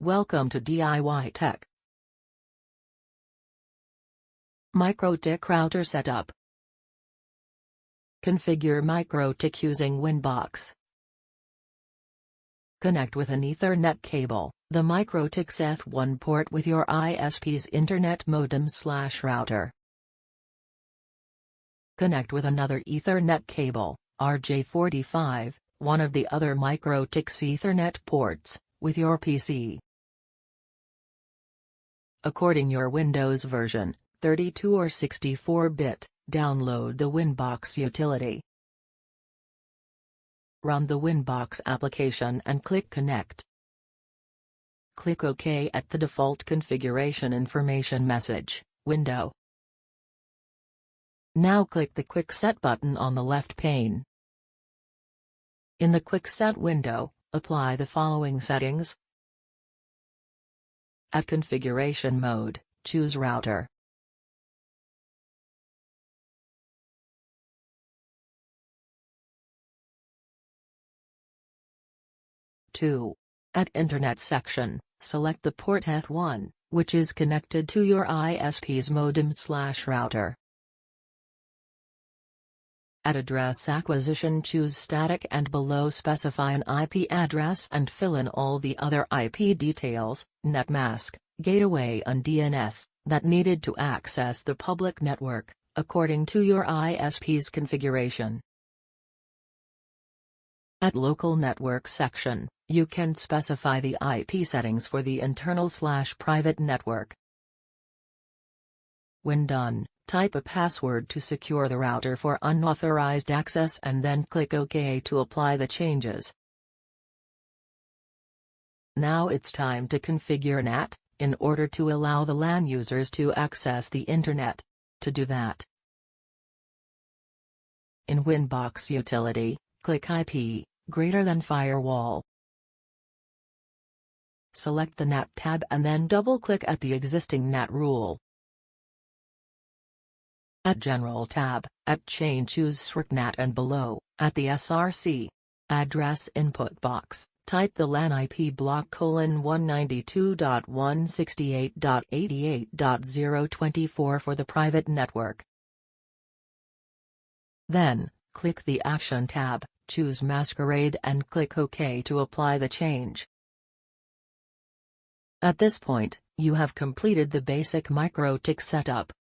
Welcome to DIY Tech. MikroTik router setup. Configure MikroTik using Winbox. Connect with an Ethernet cable, the MikroTik's ETH1 port with your ISP's internet modem/router. Connect with another Ethernet cable, RJ45, one of the other MikroTik's Ethernet ports, with your PC. According your Windows version, 32 or 64-bit, download the Winbox utility. Run the Winbox application and click Connect. Click OK at the default configuration information message window. Now click the Quick Set button on the left pane. In the Quick Set window, apply the following settings. At configuration mode, choose router. At Internet section, select the port ETH1, which is connected to your ISP's modem/router. At address acquisition, choose static and below specify an IP address and fill in all the other IP details, netmask, gateway and DNS, that needed to access the public network, according to your ISP's configuration. At local network section, you can specify the IP settings for the internal/private network. When done, type a password to secure the router for unauthorized access and then click OK to apply the changes. Now it's time to configure NAT, in order to allow the LAN users to access the Internet. To do that, in Winbox utility, click IP, greater than firewall. Select the NAT tab and then double-click at the existing NAT rule. At General tab, at Chain choose SRC-NAT and below, at the SRC address input box, type the LAN IP block :192.168.88.024 for the private network. Then, click the Action tab, choose Masquerade and click OK to apply the change. At this point, you have completed the basic MikroTik setup.